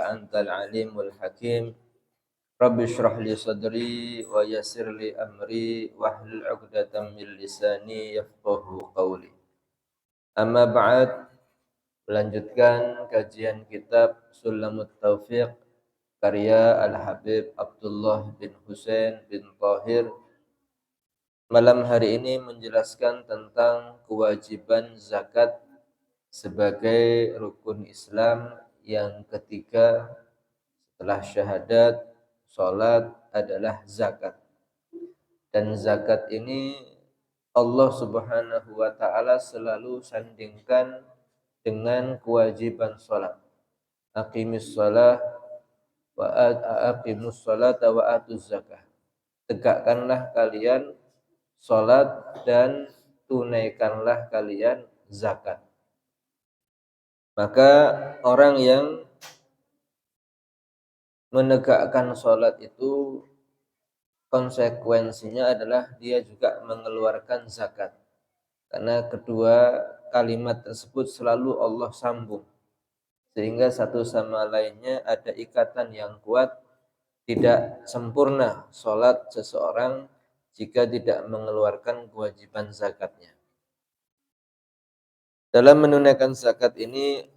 antal alimul hakim. Rabbi shrah li sadri wa yassir li amri wahlul 'uqdatam min lisani yafqahu qawli. Amma ba'd, melanjutkan kajian kitab Sulamut Taufiq karya Al-Habib Abdullah bin Husain bin Tahir. Malam hari ini menjelaskan tentang kewajiban zakat sebagai rukun Islam yang ketiga setelah syahadat, salat adalah zakat. Dan zakat ini Allah Subhanahu wa taala selalu sandingkan dengan kewajiban salat. Aqimis shalah wa aqimus salata wa atuz zakah. Tegakkanlah kalian salat dan tunaikanlah kalian zakat. Maka orang yang menegakkan salat itu konsekuensinya adalah dia juga mengeluarkan zakat. Karena kedua kalimat tersebut selalu Allah sambung. Sehingga satu sama lainnya ada ikatan yang kuat. Tidak sempurna salat seseorang jika tidak mengeluarkan kewajiban zakatnya. Dalam menunaikan zakat ini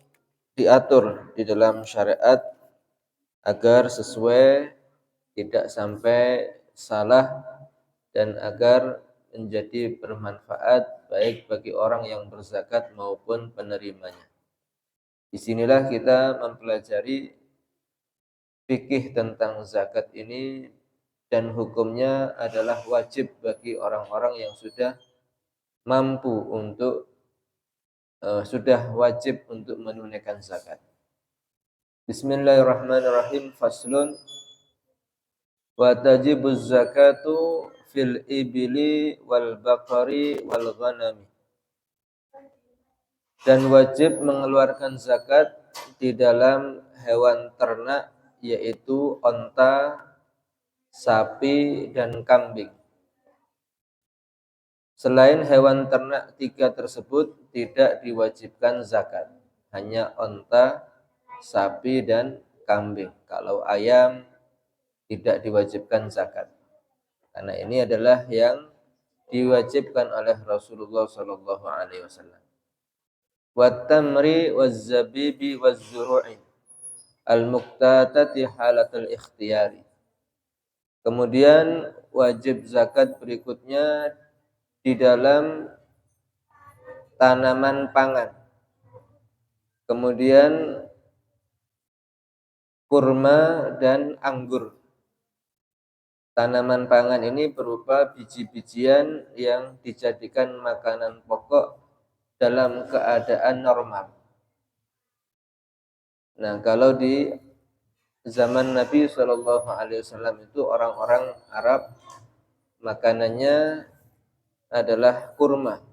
diatur di dalam syariat agar sesuai, tidak sampai salah, dan agar menjadi bermanfaat baik bagi orang yang berzakat maupun penerimanya. Disinilah kita mempelajari fikih tentang zakat ini, dan hukumnya adalah wajib bagi orang-orang yang sudah mampu untuk sudah wajib untuk menunaikan zakat. Bismillahirrahmanirrahim. Faslun wa tajibuz zakatu fil ibili wal baqari wal ghanami. Dan wajib mengeluarkan zakat di dalam hewan ternak, yaitu onta, sapi, dan kambing. Selain hewan ternak tiga tersebut tidak diwajibkan zakat, hanya onta, sapi, dan kambing. Kalau ayam tidak diwajibkan zakat, karena ini adalah yang diwajibkan oleh Rasulullah sallallahu alaihi wasallam. Wat tamri waz zabibi waz zuru'i al-muqtatati halatul ikhtiyari. Kemudian wajib zakat berikutnya di dalam tanaman pangan. Kemudian kurma dan anggur. Tanaman pangan ini berupa biji-bijian yang dijadikan makanan pokok dalam keadaan normal. Nah, kalau di zaman Nabi SAW itu orang-orang Arab makanannya adalah kurma,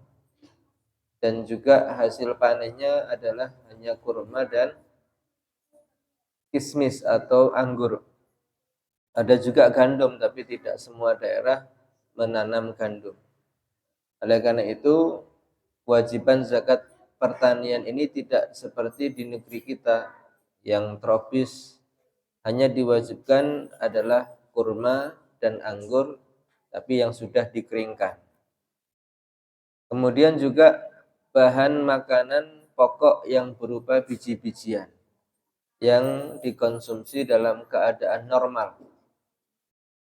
dan juga hasil panennya adalah hanya kurma dan kismis atau anggur. Ada juga gandum, tapi tidak semua daerah menanam gandum. Oleh karena itu, kewajiban zakat pertanian ini tidak seperti di negeri kita yang tropis, hanya diwajibkan adalah kurma dan anggur, tapi yang sudah dikeringkan. Kemudian juga bahan makanan pokok yang berupa biji-bijian yang dikonsumsi dalam keadaan normal.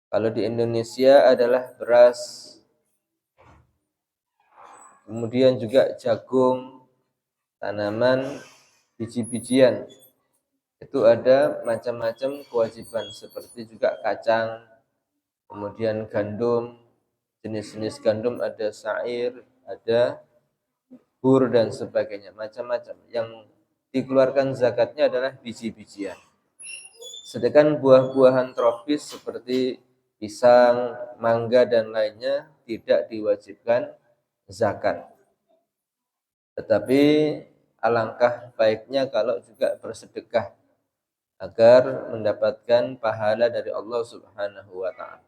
Kalau di Indonesia adalah beras, kemudian juga jagung, tanaman, biji-bijian. Itu ada macam-macam kewajiban, seperti juga kacang, kemudian gandum, jenis-jenis gandum ada sa'ir, ada bur, dan sebagainya, macam-macam. Yang dikeluarkan zakatnya adalah biji-bijian. Sedangkan buah-buahan tropis seperti pisang, mangga, dan lainnya tidak diwajibkan zakat. Tetapi alangkah baiknya kalau juga bersedekah agar mendapatkan pahala dari Allah Subhanahu wa taala.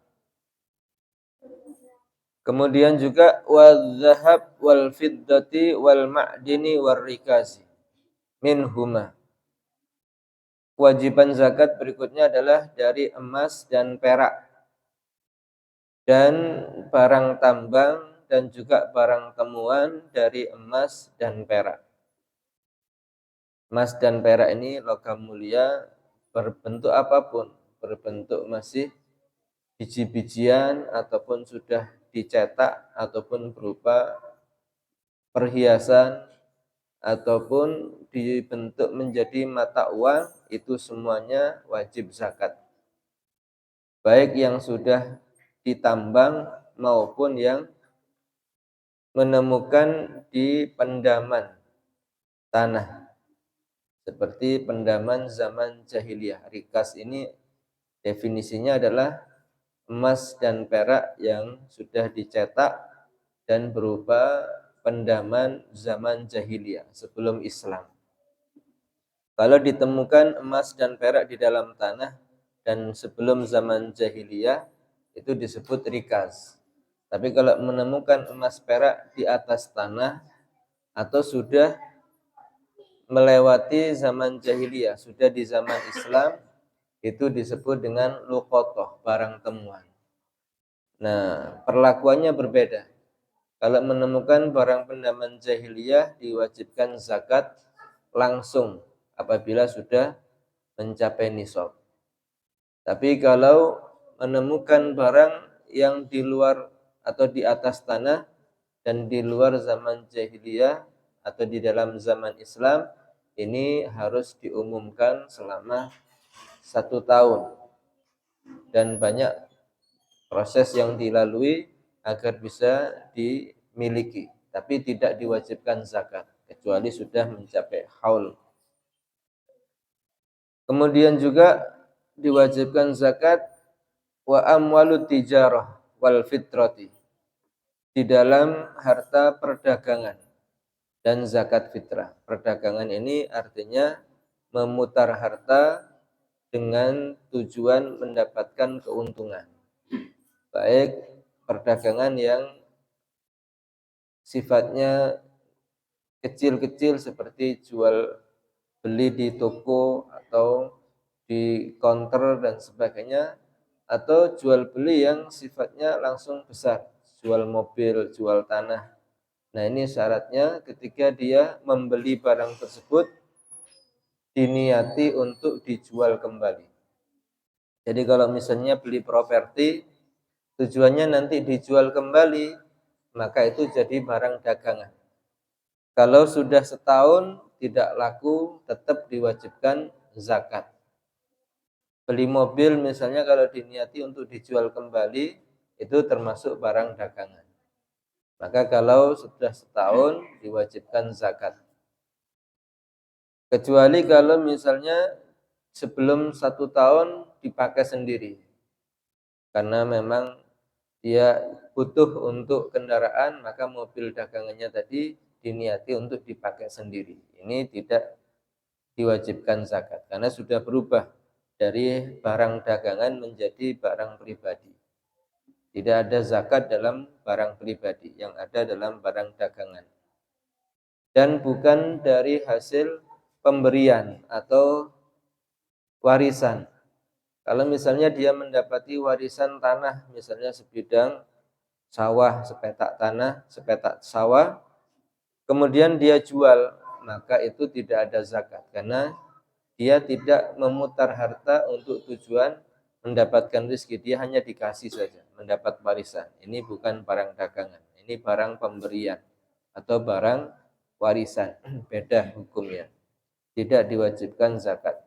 Kemudian juga wal-zahab wal fiddati wal ma'dini war rikasi minhuma. Kewajiban zakat berikutnya adalah dari emas dan perak dan barang tambang dan juga barang temuan dari emas dan perak. Emas dan perak ini logam mulia berbentuk apapun, berbentuk masih biji-bijian ataupun sudah dicetak ataupun berupa perhiasan ataupun dibentuk menjadi mata uang, itu semuanya wajib zakat. Baik yang sudah ditambang maupun yang menemukan di pendaman tanah. Seperti pendaman zaman jahiliyah. Rikas ini definisinya adalah emas dan perak yang sudah dicetak dan berupa pendaman zaman jahiliyah sebelum Islam. Kalau ditemukan emas dan perak di dalam tanah dan sebelum zaman jahiliyah, itu disebut rikas. Tapi kalau menemukan emas perak di atas tanah atau sudah melewati zaman jahiliyah, sudah di zaman Islam, itu disebut dengan luqotoh, barang temuan. Nah, perlakuannya berbeda. Kalau menemukan barang pendaman jahiliyah, diwajibkan zakat langsung apabila sudah mencapai nisab. Tapi kalau menemukan barang yang di luar atau di atas tanah dan di luar zaman jahiliyah atau di dalam zaman Islam, ini harus diumumkan selama 1 tahun dan banyak proses yang dilalui agar bisa dimiliki, tapi tidak diwajibkan zakat kecuali sudah mencapai haul. Kemudian juga diwajibkan zakat wa amwalut tijarah wal fitrati, di dalam harta perdagangan dan zakat fitrah. Perdagangan ini artinya memutar harta dengan tujuan mendapatkan keuntungan. Baik perdagangan yang sifatnya kecil-kecil seperti jual beli di toko atau di counter dan sebagainya, atau jual beli yang sifatnya langsung besar, jual mobil, jual tanah. Nah, ini syaratnya ketika dia membeli barang tersebut diniati untuk dijual kembali. Jadi kalau misalnya beli properti tujuannya nanti dijual kembali, maka itu jadi barang dagangan. Kalau sudah setahun tidak laku, tetap diwajibkan zakat. Beli mobil misalnya kalau diniati untuk dijual kembali, itu termasuk barang dagangan. Maka kalau sudah setahun diwajibkan zakat. Kecuali kalau misalnya sebelum 1 tahun dipakai sendiri. Karena memang dia butuh untuk kendaraan, maka mobil dagangannya tadi diniati untuk dipakai sendiri. Ini tidak diwajibkan zakat karena sudah berubah dari barang dagangan menjadi barang pribadi. Tidak ada zakat dalam barang pribadi, yang ada dalam barang dagangan. Dan bukan dari hasil pemberian atau warisan. Kalau misalnya dia mendapati warisan tanah, misalnya sebidang sawah, sepetak tanah, sepetak sawah, kemudian dia jual, maka itu tidak ada zakat karena dia tidak memutar harta untuk tujuan mendapatkan rezeki, dia hanya dikasih saja, mendapat warisan. Ini bukan barang dagangan, ini barang pemberian atau barang warisan, beda hukumnya. Tidak diwajibkan zakat.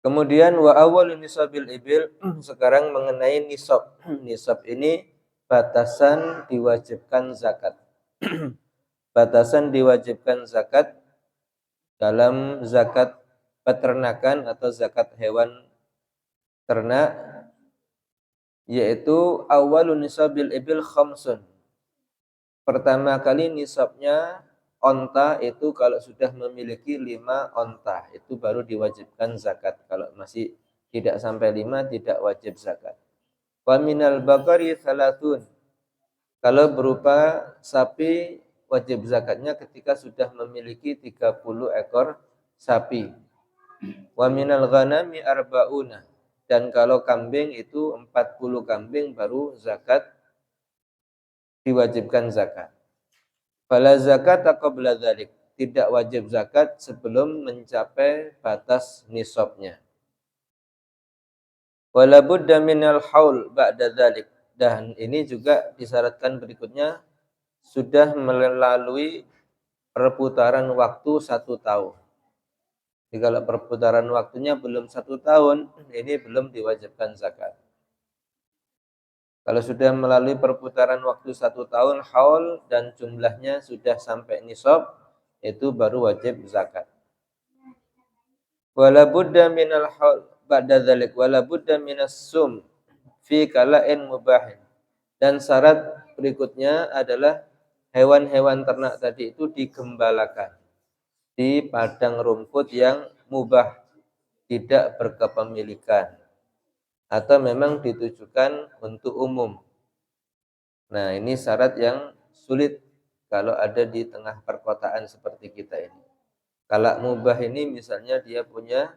Kemudian wa awwalun nisabil ibil, sekarang mengenai nisab. Nisab ini batasan diwajibkan zakat. Batasan diwajibkan zakat dalam zakat peternakan atau zakat hewan ternak, yaitu awwalun nisabil ibil khamsun. Pertama kali nisabnya onta itu kalau sudah memiliki 5 onta, itu baru diwajibkan zakat. Kalau masih tidak sampai 5 tidak wajib zakat. Wa minal baqari salatun. Kalau berupa sapi wajib zakatnya ketika sudah memiliki 30 ekor sapi. Wa minal ghanami arba'una. Dan kalau kambing itu 40 kambing baru zakat diwajibkan zakat. Fala zakata qabla dzalik. Tidak wajib zakat sebelum mencapai batas nisabnya. Wala budda minal haul ba'da dzalik. Dan ini juga disyaratkan berikutnya sudah melalui perputaran waktu 1 tahun. Jadi kalau perputaran waktunya belum 1 tahun, ini belum diwajibkan zakat. Kalau sudah melalui perputaran waktu 1 tahun, haul dan jumlahnya sudah sampai nisab, itu baru wajib zakat. Wala budda minal haul ba'da dzalik wala budda minas sum fi kala'in mubahin. Dan syarat berikutnya adalah hewan-hewan ternak tadi itu digembalakan di padang rumput yang mubah, tidak berkepemilikan, atau memang ditujukan untuk umum. Nah, ini syarat yang sulit kalau ada di tengah perkotaan seperti kita ini. Kalau mubah ini misalnya dia punya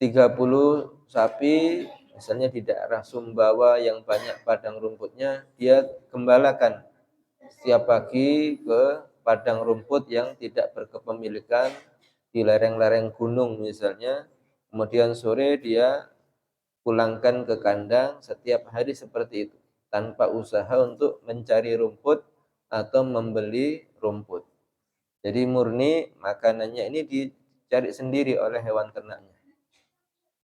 30 sapi, misalnya di daerah Sumbawa yang banyak padang rumputnya, dia gembalakan setiap pagi ke padang rumput yang tidak berkepemilikan di lereng-lereng gunung misalnya, kemudian sore dia pulangkan ke kandang setiap hari seperti itu, tanpa usaha untuk mencari rumput atau membeli rumput. Jadi murni makanannya ini dicari sendiri oleh hewan ternaknya.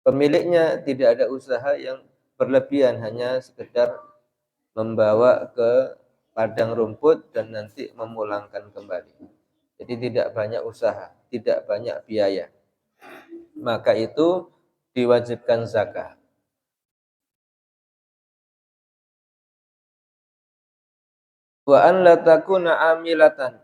Pemiliknya tidak ada usaha yang berlebihan, hanya sekedar membawa ke padang rumput dan nanti memulangkan kembali. Jadi tidak banyak usaha, tidak banyak biaya. Maka itu diwajibkan zakat. Wa an la takuna amilatan.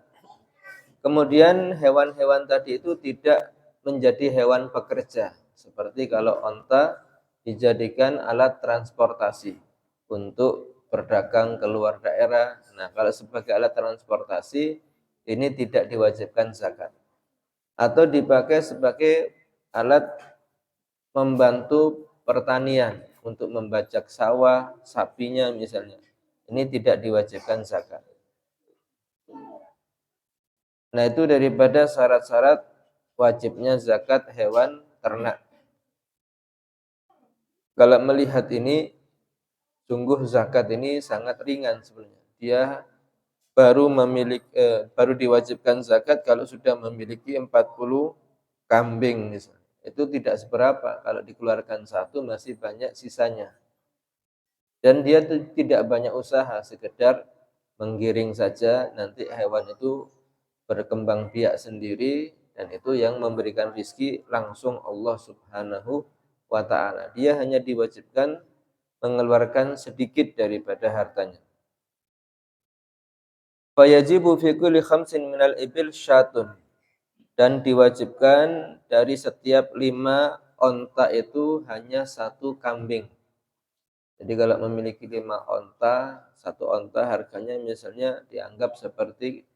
Kemudian hewan-hewan tadi itu tidak menjadi hewan pekerja. Seperti kalau onta dijadikan alat transportasi untuk berdagang keluar daerah. Nah, kalau sebagai alat transportasi ini tidak diwajibkan zakat. Atau dipakai sebagai alat membantu pertanian untuk membajak sawah, sapinya misalnya. Ini tidak diwajibkan zakat. Nah, itu daripada syarat-syarat wajibnya zakat hewan ternak. Kalau melihat ini, sungguh zakat ini sangat ringan sebenarnya. Dia baru diwajibkan zakat kalau sudah memiliki 40 kambing misalnya. Itu tidak seberapa, kalau dikeluarkan satu masih banyak sisanya. Dan dia tidak banyak usaha, sekedar menggiring saja, nanti hewan itu berkembang biak sendiri, dan itu yang memberikan rizki langsung Allah Subhanahu wa ta'ala. Dia hanya diwajibkan mengeluarkan sedikit daripada hartanya. Fayajibu fi kulli khamsin minal ibil syatun. Dan diwajibkan dari setiap 5 onta itu hanya 1 kambing. Jadi kalau memiliki 5 onta, 1 onta harganya misalnya dianggap seperti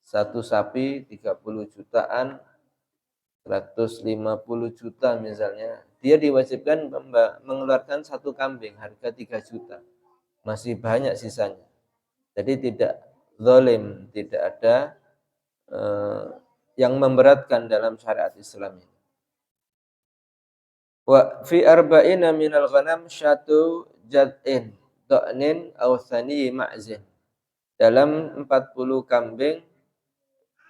1 sapi 30 jutaan, 150 juta misalnya. Dia diwajibkan mengeluarkan 1 kambing harga 3 juta. Masih banyak sisanya. Jadi tidak zalim, tidak ada yang memberatkan dalam syariat Islam ini. Wa fi arba'ina minal ghanam syatu jad'in da'nin aw thani ma'zin. Dalam 40 kambing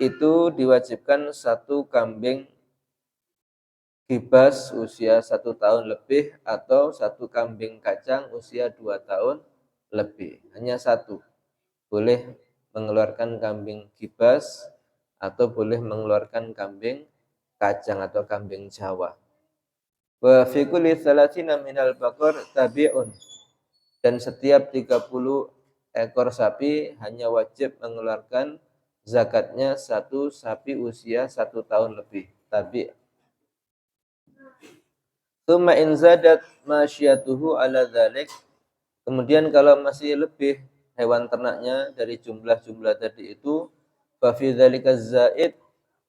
itu diwajibkan 1 kambing kibas usia 1 tahun lebih atau 1 kambing kacang usia 2 tahun lebih. Hanya 1. Boleh mengeluarkan kambing kibas atau boleh mengeluarkan kambing kacang atau kambing Jawa. Wa fi kulli 30 minal baqar tabi'un. Dan setiap 30 ekor sapi hanya wajib mengeluarkan zakatnya 1 sapi usia 1 tahun lebih. Tabi'. Tsumma in zadat masyiyatuhu ala dzalik. Kemudian kalau masih lebih hewan ternaknya dari jumlah-jumlah tadi itu, fa fi dzalika zaid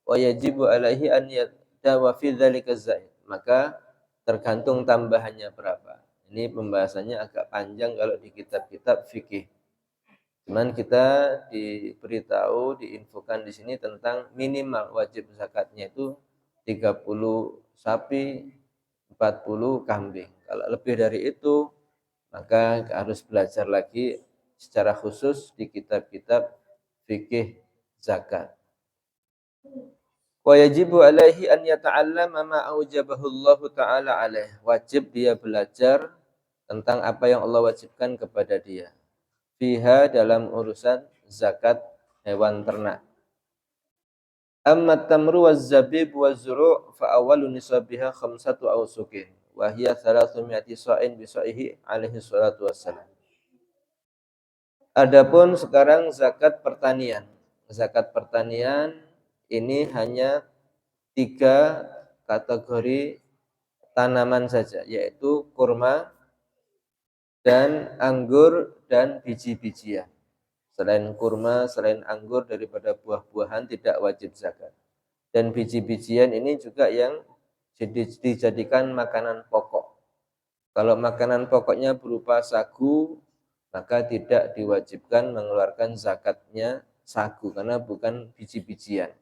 wa yajibu alaihi an yadawa fi dzalika zaid. Maka tergantung tambahannya berapa. Ini pembahasannya agak panjang kalau di kitab-kitab fikih. Cuman kita diberitahu, diinfokan di sini tentang minimal wajib zakatnya itu 30 sapi, 40 kambing. Kalau lebih dari itu, maka harus belajar lagi secara khusus di kitab-kitab fikih zakat. Wa yajibu alaihi an yata'allama ma aujabahu Allah Ta'ala alaih. Wajib dia belajar tentang apa yang Allah wajibkan kepada dia. Fiha dalam urusan zakat hewan ternak. Amma tamru waz zabib waz zuru' fa awwalu nisabiha khamsatu awsukin wa hiya 300 sa'in bi sa'ihi alaihi salatu wassalam. Adapun sekarang zakat pertanian. Zakat pertanian ini hanya 3 kategori tanaman saja, yaitu kurma dan anggur dan biji-bijian. Selain kurma, selain anggur daripada buah-buahan tidak wajib zakat. Dan biji-bijian ini juga yang dijadikan makanan pokok. Kalau makanan pokoknya berupa sagu, maka tidak diwajibkan mengeluarkan zakatnya sagu karena bukan biji-bijian.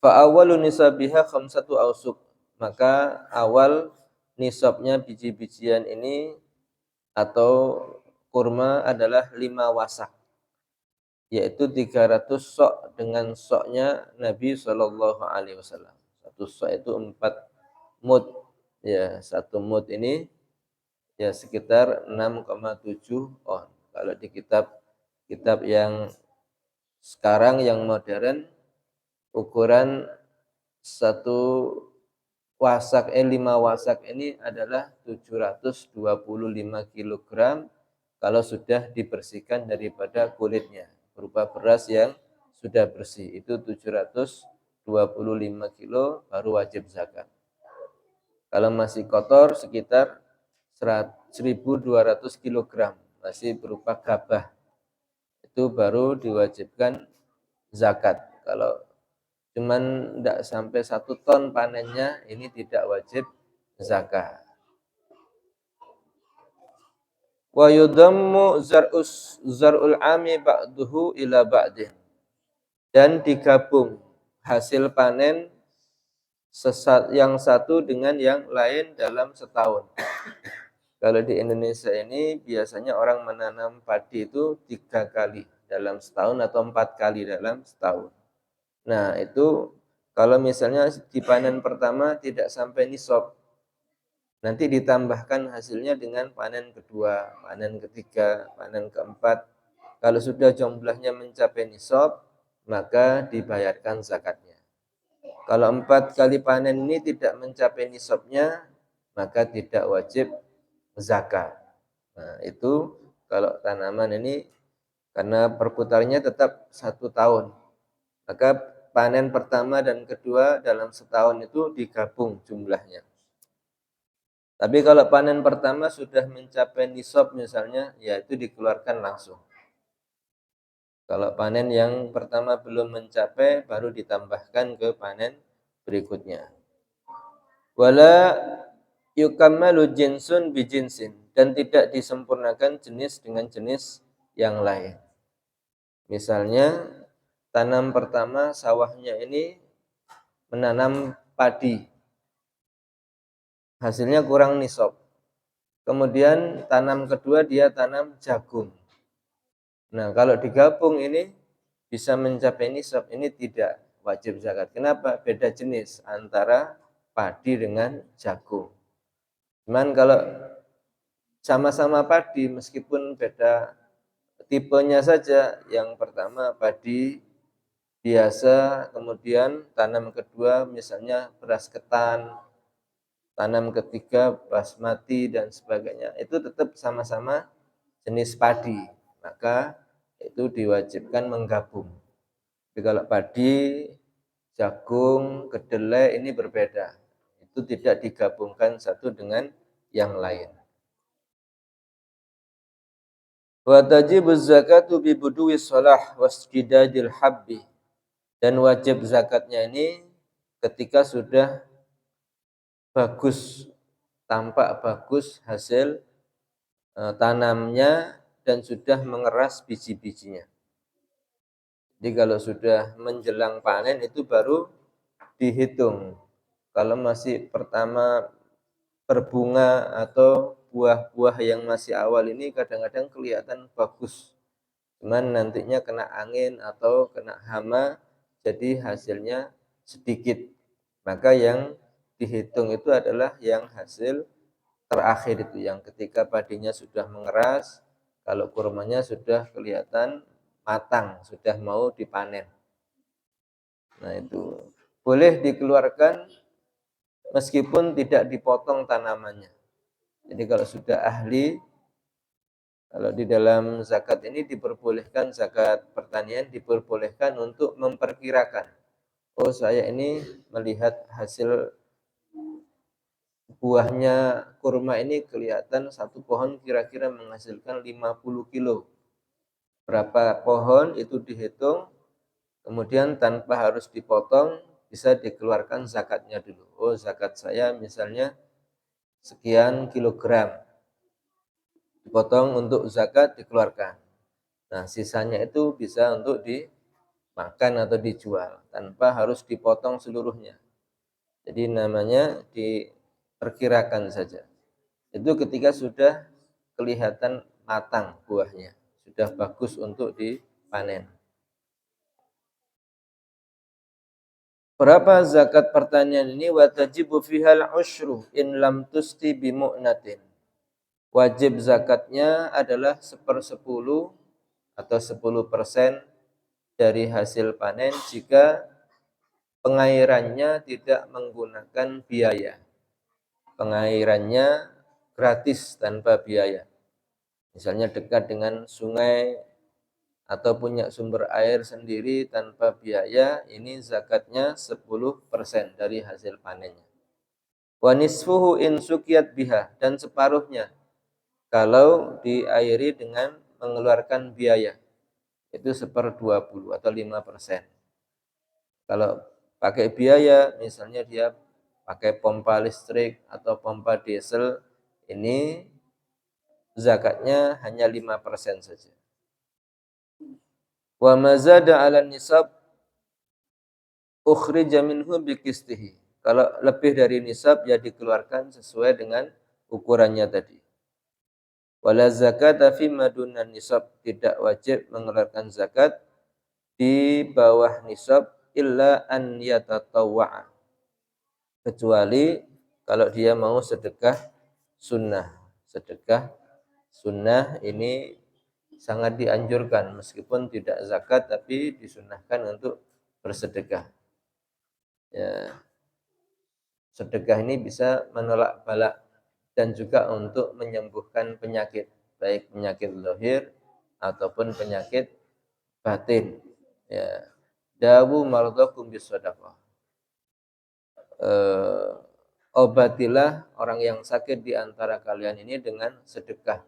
Fa awwalu nisabiha khamsatu ausuk. Maka awal nisabnya biji-bijian ini atau kurma adalah 5 wasak, yaitu 300 sok dengan soknya Nabi Shallallahu Alaihi Wasallam. Satu sok itu 4 mud, ya 1 mud ini ya sekitar 6,7 on. Kalau di kitab yang sekarang yang modern, ukuran 5 wasak ini adalah 725 kg kalau sudah dibersihkan daripada kulitnya, berupa beras yang sudah bersih. Itu 725 kilo baru wajib zakat. Kalau masih kotor sekitar 1.200 kg, masih berupa gabah, itu baru diwajibkan zakat. Kalau cuman tidak sampai 1 ton panennya, ini tidak wajib zakat. Wa yudammu zar'ul ami ba'duhu ila ba'din. Dan digabung hasil panen yang satu dengan yang lain dalam setahun. Kalau di Indonesia ini biasanya orang menanam padi itu 3 kali dalam setahun atau 4 kali dalam setahun. Nah, itu kalau misalnya dipanen pertama tidak sampai nisab, nanti ditambahkan hasilnya dengan panen kedua, panen ketiga, panen keempat. Kalau sudah jumlahnya mencapai nisab, maka dibayarkan zakatnya. Kalau 4 kali panen ini tidak mencapai nisabnya, maka tidak wajib zakat. Nah, itu kalau tanaman ini karena perputarannya tetap 1 tahun. Maka panen pertama dan kedua dalam setahun itu digabung jumlahnya. Tapi kalau panen pertama sudah mencapai nisab misalnya, ya itu dikeluarkan langsung. Kalau panen yang pertama belum mencapai, baru ditambahkan ke panen berikutnya. Wala yukammalu jinsun bijinsin, dan tidak disempurnakan jenis dengan jenis yang lain. Misalnya tanam pertama sawahnya ini menanam padi, hasilnya kurang nisab. Kemudian tanam kedua dia tanam jagung. Nah, kalau digabung ini bisa mencapai nisab, ini tidak wajib zakat. Kenapa? Beda jenis antara padi dengan jagung. Cuman kalau sama-sama padi meskipun beda tipenya saja, yang pertama padi biasa, kemudian tanam kedua misalnya beras ketan, tanam ketiga basmati dan sebagainya, itu tetap sama-sama jenis padi, maka itu diwajibkan menggabung. Jadi kalau padi, jagung, kedelai ini berbeda, itu tidak digabungkan satu dengan yang lain. Wa tajibu zakatu bi buduwi shalah wasjidadil habbi. Dan wajib zakatnya ini ketika sudah bagus, tampak bagus hasil tanamnya dan sudah mengeras biji-bijinya. Jadi kalau sudah menjelang panen itu baru dihitung. Kalau masih pertama berbunga atau buah-buah yang masih awal ini kadang-kadang kelihatan bagus. Cuman nantinya kena angin atau kena hama jadi hasilnya sedikit. Maka yang dihitung itu adalah yang hasil terakhir itu, yang ketika padinya sudah mengeras, kalau kurmanya sudah kelihatan matang, sudah mau dipanen. Nah itu boleh dikeluarkan meskipun tidak dipotong tanamannya. Jadi kalau sudah ahli, kalau di dalam zakat ini diperbolehkan, zakat pertanian diperbolehkan untuk memperkirakan. Oh saya ini melihat hasil buahnya kurma ini kelihatan satu pohon kira-kira menghasilkan 50 kilo. Berapa pohon itu dihitung, kemudian tanpa harus dipotong bisa dikeluarkan zakatnya dulu. Oh zakat saya misalnya sekian kilogram, dipotong untuk zakat dikeluarkan. Nah sisanya itu bisa untuk dimakan atau dijual tanpa harus dipotong seluruhnya. Jadi namanya diperkirakan saja. Itu ketika sudah kelihatan matang buahnya, sudah bagus untuk dipanen. Berapa zakat pertanian ini? Watajibu fihal usyru in lam tusti bimu'natin. Wajib zakatnya adalah 1/10 atau 10% dari hasil panen jika pengairannya tidak menggunakan biaya. Pengairannya gratis tanpa biaya. Misalnya dekat dengan sungai atau punya sumber air sendiri tanpa biaya, ini zakatnya 10% dari hasil panennya. Wa nisfuhu in sukiyat biha, dan separuhnya kalau diairi dengan mengeluarkan biaya, itu 1/20 atau 5%. Kalau pakai biaya, misalnya dia pakai pompa listrik atau pompa diesel, ini zakatnya hanya 5% saja. Wa mazada 'ala nisab ukhrija minhu biqistihi. Kalau lebih dari nisab ya dikeluarkan sesuai dengan ukurannya tadi. Wala zakata fi madunan nisab, tidak wajib mengeluarkan zakat di bawah nisab illa an yatatawwa'a, kecuali kalau dia mau sedekah sunnah. Sedekah sunnah ini sangat dianjurkan meskipun tidak zakat tapi disunnahkan untuk bersedekah. Ya, sedekah ini bisa menolak bala dan juga untuk menyembuhkan penyakit, baik penyakit zahir ataupun penyakit batin. Ya, dawu mardhakum bisadaqah. Obatilah orang yang sakit di antara kalian ini dengan sedekah.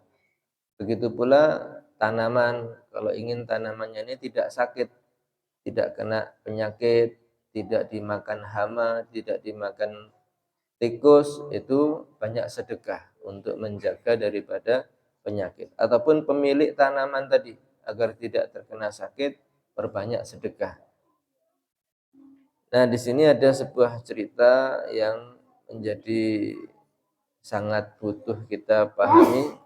Begitu pula tanaman, kalau ingin tanamannya ini tidak sakit, tidak kena penyakit, tidak dimakan hama, tidak dimakan tikus, itu banyak sedekah untuk menjaga daripada penyakit. Ataupun pemilik tanaman tadi, agar tidak terkena sakit, perbanyak sedekah. Nah, di sini ada sebuah cerita yang menjadi sangat butuh kita pahami,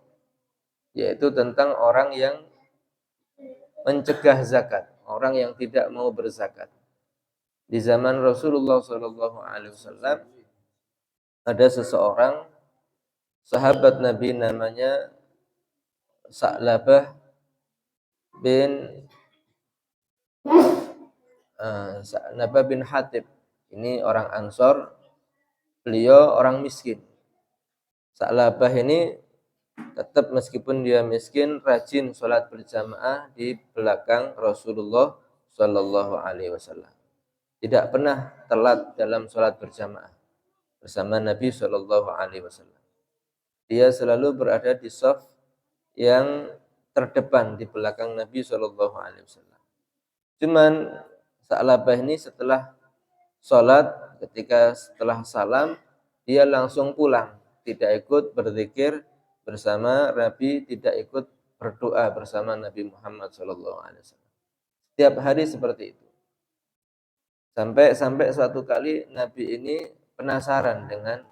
yaitu tentang orang yang mencegah zakat, orang yang tidak mau berzakat. Di zaman Rasulullah SAW ada seseorang sahabat Nabi namanya Sa'labah bin Sa'labah bin Hatib. Ini orang Ansor, beliau orang miskin. Sa'labah ini tetap meskipun dia miskin rajin sholat berjamaah di belakang Rasulullah Shallallahu Alaihi Wasallam. Tidak pernah telat dalam sholat berjamaah bersama Nabi Shallallahu Alaihi Wasallam. Dia selalu berada di shaf yang terdepan di belakang Nabi Shallallahu Alaihi Wasallam. Cuman Sa'labah ini setelah sholat, setelah salam, dia langsung pulang, tidak ikut berzikir bersama Nabi, tidak ikut berdoa bersama Nabi Muhammad SAW. Setiap hari seperti itu. Sampai suatu kali Nabi ini penasaran dengan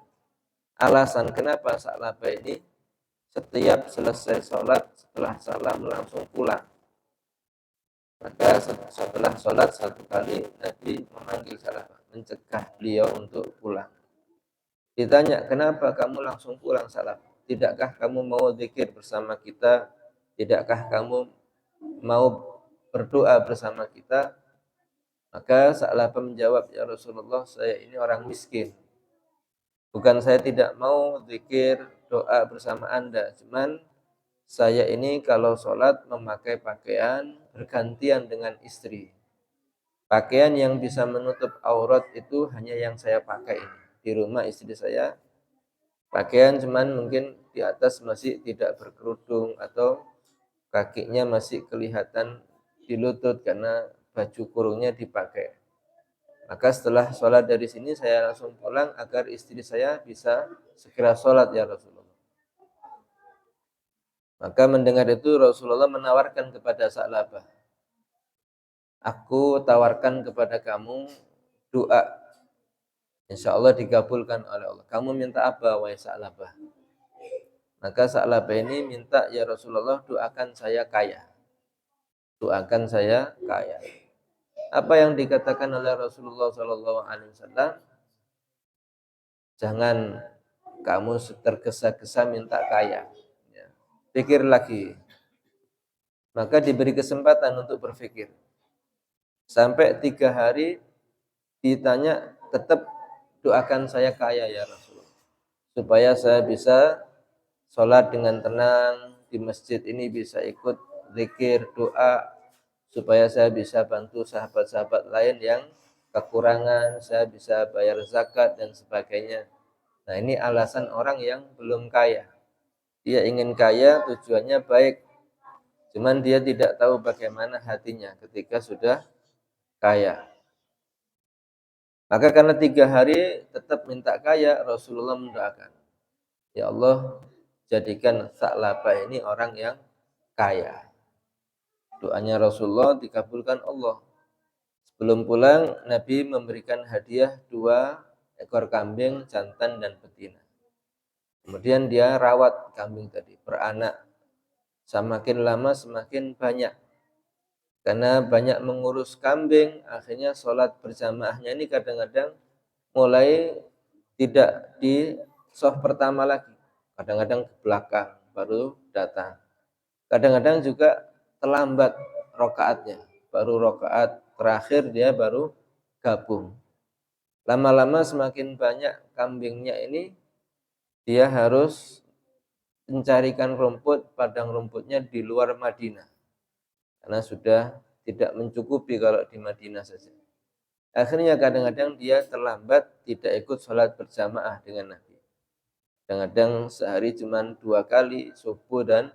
alasan kenapa Sa'labah ini setiap selesai sholat, setelah salam langsung pulang. Maka setelah sholat satu kali Nabi memanggil Sa'labah, mencegah beliau untuk pulang. Ditanya, kenapa kamu langsung pulang Sa'labah? Tidakkah kamu mau zikir bersama kita? Tidakkah kamu mau berdoa bersama kita? Maka Sa'labah menjawab, ya Rasulullah, saya ini orang miskin. Bukan saya tidak mau zikir doa bersama Anda, cuman saya ini kalau sholat memakai pakaian bergantian dengan istri. Pakaian yang bisa menutup aurat itu hanya yang saya pakai ini. Di rumah istri saya pakaian cuman mungkin di atas masih tidak berkerudung atau kakinya masih kelihatan di lutut karena baju kurungnya dipakai. Maka setelah sholat dari sini saya langsung pulang agar istri saya bisa segera sholat ya Rasulullah. Maka mendengar itu Rasulullah menawarkan kepada Sa'labah, aku tawarkan kepada kamu doa, insya Allah dikabulkan oleh Allah. Kamu minta apa wahai Sa'labah? Maka Sa'labah ini minta, ya Rasulullah, doakan saya kaya. Doakan saya kaya. Apa yang dikatakan oleh Rasulullah SAW? Jangan kamu tergesa-gesa minta kaya. Ya. Pikir lagi. Maka diberi kesempatan untuk berpikir. Sampai 3 hari ditanya, tetap doakan saya kaya ya Rasulullah. Supaya saya bisa sholat dengan tenang di masjid ini, bisa ikut zikir, doa, supaya saya bisa bantu sahabat-sahabat lain yang kekurangan, saya bisa bayar zakat dan sebagainya. Nah, ini alasan orang yang belum kaya. Dia ingin kaya, tujuannya baik, cuman dia tidak tahu bagaimana hatinya ketika sudah kaya. Maka karena 3 hari tetap minta kaya, Rasulullah mendoakan, ya Allah, jadikan Sa'labah ini orang yang kaya. Doanya Rasulullah dikabulkan Allah. Sebelum pulang, Nabi memberikan hadiah 2 ekor kambing jantan dan betina. Kemudian dia rawat kambing tadi, beranak. Semakin lama semakin banyak. Karena banyak mengurus kambing, akhirnya sholat berjamaahnya ini kadang-kadang mulai tidak di saf pertama lagi. Kadang-kadang ke belakang baru datang. Kadang-kadang juga terlambat rokaatnya. Baru rokaat terakhir dia baru gabung. Lama-lama semakin banyak kambingnya ini, dia harus mencarikan rumput, padang rumputnya di luar Madinah. Karena sudah tidak mencukupi kalau di Madinah saja. Akhirnya kadang-kadang dia terlambat, tidak ikut sholat berjamaah dengan Nabi. Kadang-kadang sehari cuma 2 kali, subuh dan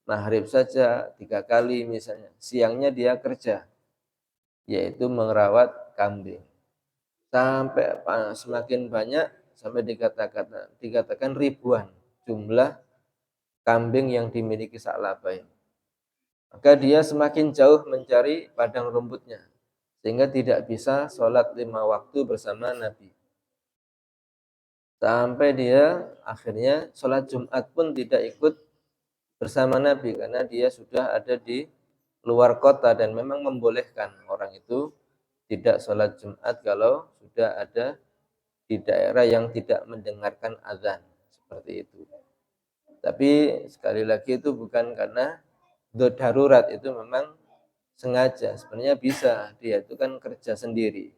maghrib saja, 3 kali misalnya. Siangnya dia kerja, yaitu merawat kambing. Sampai semakin banyak, sampai dikatakan ribuan jumlah kambing yang dimiliki Sa'labah. Maka dia semakin jauh mencari padang rumputnya, sehingga tidak bisa sholat 5 waktu bersama Nabi. Sampai dia akhirnya sholat Jumat pun tidak ikut bersama Nabi, karena dia sudah ada di luar kota dan memang membolehkan orang itu tidak sholat Jumat kalau sudah ada di daerah yang tidak mendengarkan azan, seperti itu. Tapi sekali lagi itu bukan karena darurat, itu memang sengaja. Sebenarnya bisa, dia itu kan kerja sendiri.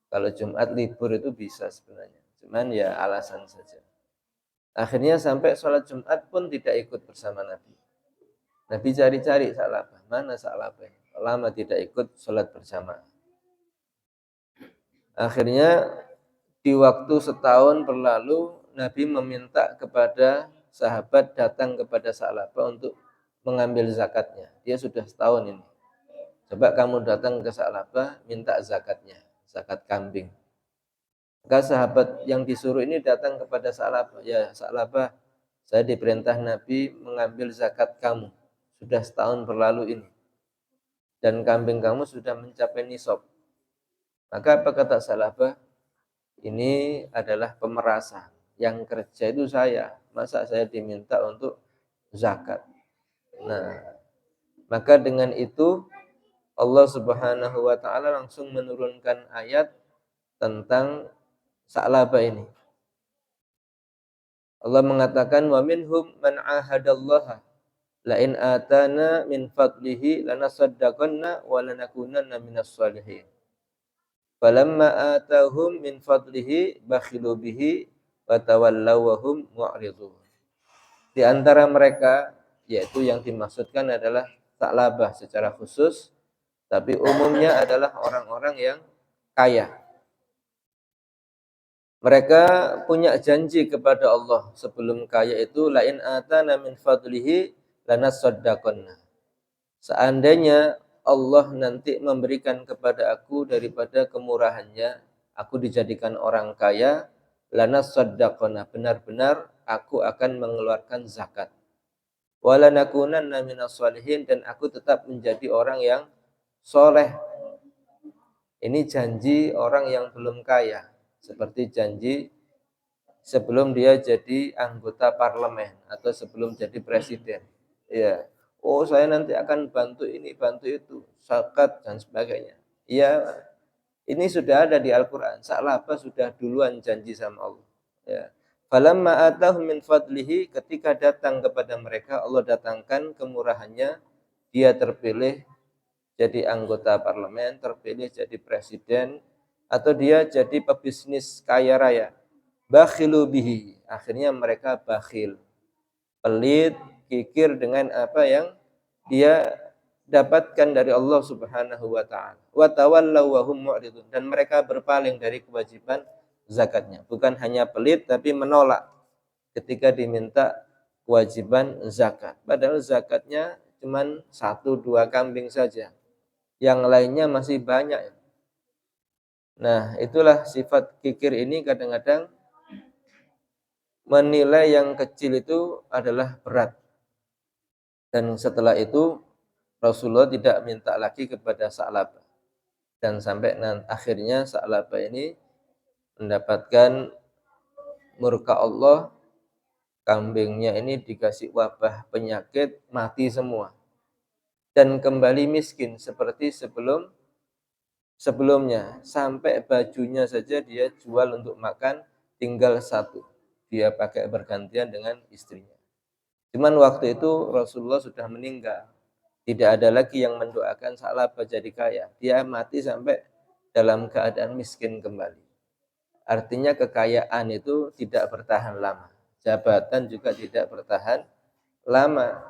Kalau Jumat libur itu bisa sebenarnya, cuman ya alasan saja. Akhirnya sampai sholat Jumat pun tidak ikut bersama Nabi. Nabi cari-cari Sa'labah, mana Sa'labah? Lama tidak ikut sholat bersama. Akhirnya di waktu setahun berlalu, Nabi meminta kepada sahabat datang kepada Sa'labah untuk mengambil zakatnya. Dia sudah setahun ini. Coba kamu datang ke Sa'labah minta zakatnya, zakat kambing. Maka sahabat yang disuruh ini datang kepada Sa'labah, ya Sa'labah, saya diperintah Nabi mengambil zakat kamu. Sudah setahun berlalu ini. Dan kambing kamu sudah mencapai nisab. Maka apa kata Sa'labah? Ini adalah pemerasan. Yang kerja itu saya. Masa saya diminta untuk zakat? Nah, maka dengan itu Allah Subhanahu wa taala langsung menurunkan ayat tentang Sa'labah ini. Allah mengatakan wa minhum man ahadallaha la in atana min fadlihi lanasaddaqanna wa lanakunanna minas shalihin. Falamma atahum min fadlihi bakhilu bihi wa tawallaw wa hum mu'ridun. Di antara mereka, yaitu yang dimaksudkan adalah Sa'labah secara khusus, tapi umumnya adalah orang-orang yang kaya. Mereka punya janji kepada Allah sebelum kaya itu lain atana min fadlihi lanasaddaqanna. Seandainya Allah nanti memberikan kepada aku daripada kemurahannya, aku dijadikan orang kaya, lanasaddaqanna, benar-benar aku akan mengeluarkan zakat. Walanakunanna minas shalihin, dan aku tetap menjadi orang yang soleh. Ini janji orang yang belum kaya, seperti janji sebelum dia jadi anggota parlemen atau sebelum jadi presiden. Ya, oh saya nanti akan bantu ini, bantu itu, zakat dan sebagainya. Ya, ini sudah ada di Al-Quran. Sa'labah sudah duluan janji sama Allah. Ya. Falamma atahum min fadlihi, ketika datang kepada mereka, Allah datangkan kemurahannya, dia terpilih jadi anggota parlemen, terpilih jadi presiden, atau dia jadi pebisnis kaya raya. Bakhilu bihi, akhirnya mereka bakhil, pelit, kikir dengan apa yang dia dapatkan dari Allah Subhanahu wa taala. Wa tawallaw wa hum mu'ridun, dan mereka berpaling dari kewajiban zakatnya. Bukan hanya pelit tapi menolak ketika diminta kewajiban zakat. Padahal zakatnya cuma 1-2 kambing saja. Yang lainnya masih banyak. Nah, itulah sifat kikir ini kadang-kadang menilai yang kecil itu adalah berat. Dan setelah itu Rasulullah tidak minta lagi kepada Sa'labah. Dan sampai akhirnya Sa'labah ini mendapatkan murka Allah, kambingnya ini dikasih wabah penyakit, mati semua. Dan kembali miskin seperti sebelumnya. Sampai bajunya saja dia jual untuk makan, tinggal satu. Dia pakai bergantian dengan istrinya. Cuman waktu itu Rasulullah sudah meninggal. Tidak ada lagi yang mendoakan Sa'labah jadi kaya. Dia mati sampai dalam keadaan miskin kembali. Artinya kekayaan itu tidak bertahan lama. Jabatan juga tidak bertahan lama.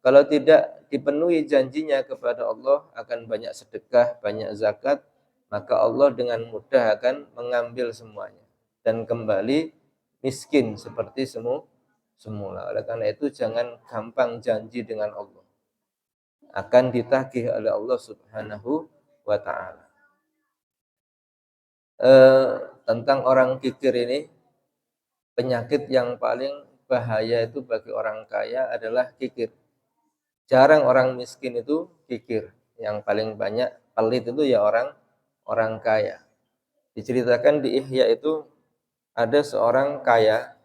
Kalau tidak dipenuhi janjinya kepada Allah akan banyak sedekah, banyak zakat, maka Allah dengan mudah akan mengambil semuanya dan kembali miskin seperti semula. Oleh karena itu jangan gampang janji dengan Allah. Akan ditagih oleh Allah Subhanahu wa taala. Tentang orang kikir ini, penyakit yang paling bahaya itu bagi orang kaya adalah kikir. Jarang orang miskin itu kikir. Yang paling banyak pelit itu ya orang kaya. Diceritakan di Ihya itu ada seorang kaya,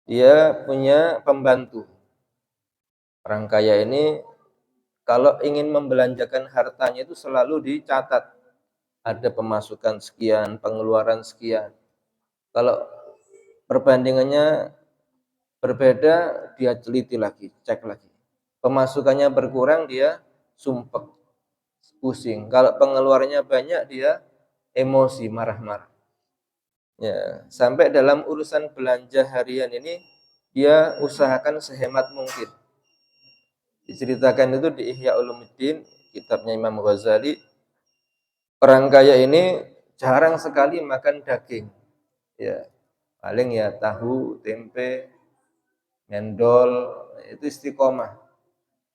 dia punya pembantu. Orang kaya ini kalau ingin membelanjakan hartanya itu selalu dicatat. Ada pemasukan sekian, pengeluaran sekian. Kalau perbandingannya berbeda, dia teliti lagi, cek lagi. Pemasukannya berkurang, dia sumpek, pusing. Kalau pengeluarannya banyak, dia emosi, marah-marah. Ya, sampai dalam urusan belanja harian ini, dia usahakan sehemat mungkin. Diceritakan itu di Ihya Ulumuddin, kitabnya Imam Ghazali. Orang kaya ini jarang sekali makan daging. Ya, paling ya tahu, tempe, mendol, itu istiqomah.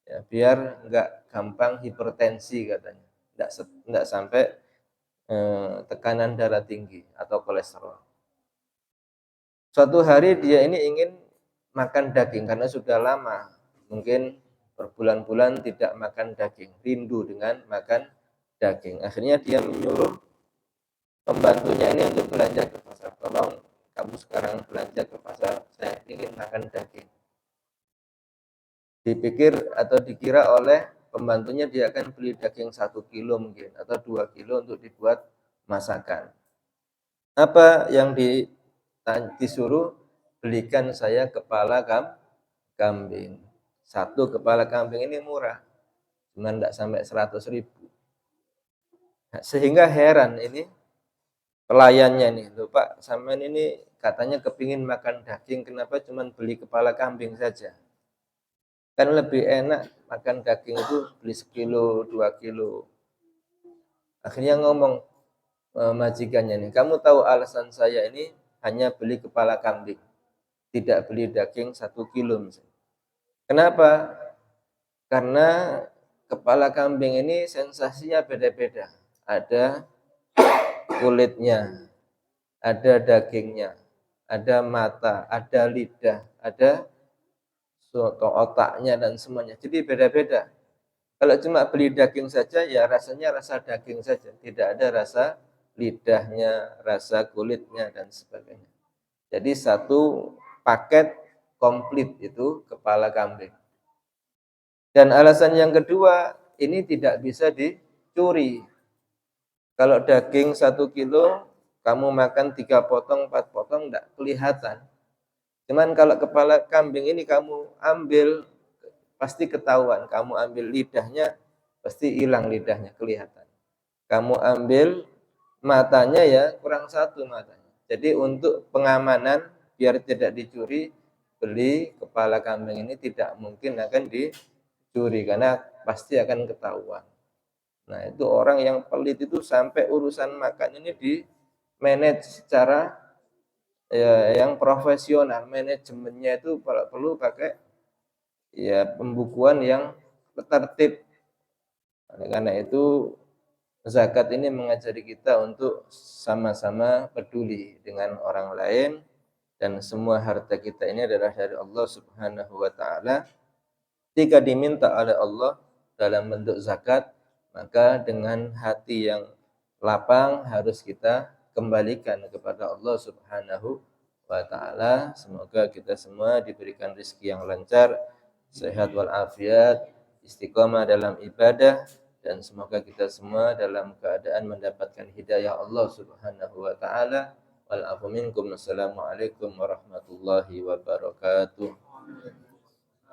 ya, biar enggak gampang hipertensi katanya, enggak sampai tekanan darah tinggi atau kolesterol. Suatu hari dia ini ingin makan daging karena sudah lama, mungkin berbulan-bulan tidak makan daging, rindu dengan makan daging. Akhirnya dia menyuruh pembantunya ini untuk belanja ke pasar. Tolong kamu sekarang belanja ke pasar, saya ingin makan daging. Dipikir atau dikira oleh pembantunya dia akan beli daging 1 kilo mungkin atau 2 kilo untuk dibuat masakan. Apa yang disuruh? Belikan saya kepala kambing. 1 kepala kambing ini murah, cuma tidak sampai 100.000. Sehingga heran ini pelayannya nih, loh Pak, sampean ini katanya kepingin makan daging, kenapa cuma beli kepala kambing saja? Kan lebih enak makan daging itu beli 1 kilo, 2 kilo. Akhirnya ngomong majikannya nih, kamu tahu alasan saya ini hanya beli kepala kambing, tidak beli daging 1 kilo misalnya. Kenapa? Karena kepala kambing ini sensasinya beda-beda. Ada kulitnya, ada dagingnya, ada mata, ada lidah, ada otaknya dan semuanya. Jadi beda-beda. Kalau cuma beli daging saja, ya rasanya rasa daging saja. Tidak ada rasa lidahnya, rasa kulitnya, dan sebagainya. Jadi satu paket komplit itu kepala kambing. Dan alasan yang kedua, ini tidak bisa dicuri. Kalau daging 1 kilo, kamu makan 3 potong, 4 potong, tidak kelihatan. Cuman kalau kepala kambing ini kamu ambil, pasti ketahuan. Kamu ambil lidahnya, pasti hilang lidahnya, kelihatan. Kamu ambil matanya, ya kurang 1 matanya. Jadi untuk pengamanan, biar tidak dicuri, beli kepala kambing ini tidak mungkin akan dicuri, karena pasti akan ketahuan. Nah, itu orang yang pelit itu sampai urusan makan ini di manage secara yang profesional. Manajemennya itu perlu pakai ya pembukuan yang tertib. Karena itu zakat ini mengajari kita untuk sama-sama peduli dengan orang lain, dan semua harta kita ini adalah dari Allah Subhanahu wa taala. Jika diminta oleh Allah dalam bentuk zakat, maka dengan hati yang lapang harus kita kembalikan kepada Allah Subhanahu wa taala. Semoga kita semua diberikan rezeki yang lancar, sehat walafiat, istiqomah dalam ibadah, dan semoga kita semua dalam keadaan mendapatkan hidayah Allah Subhanahu wa taala. Wal afu minkum. Assalamualaikum warahmatullahi wabarakatuh.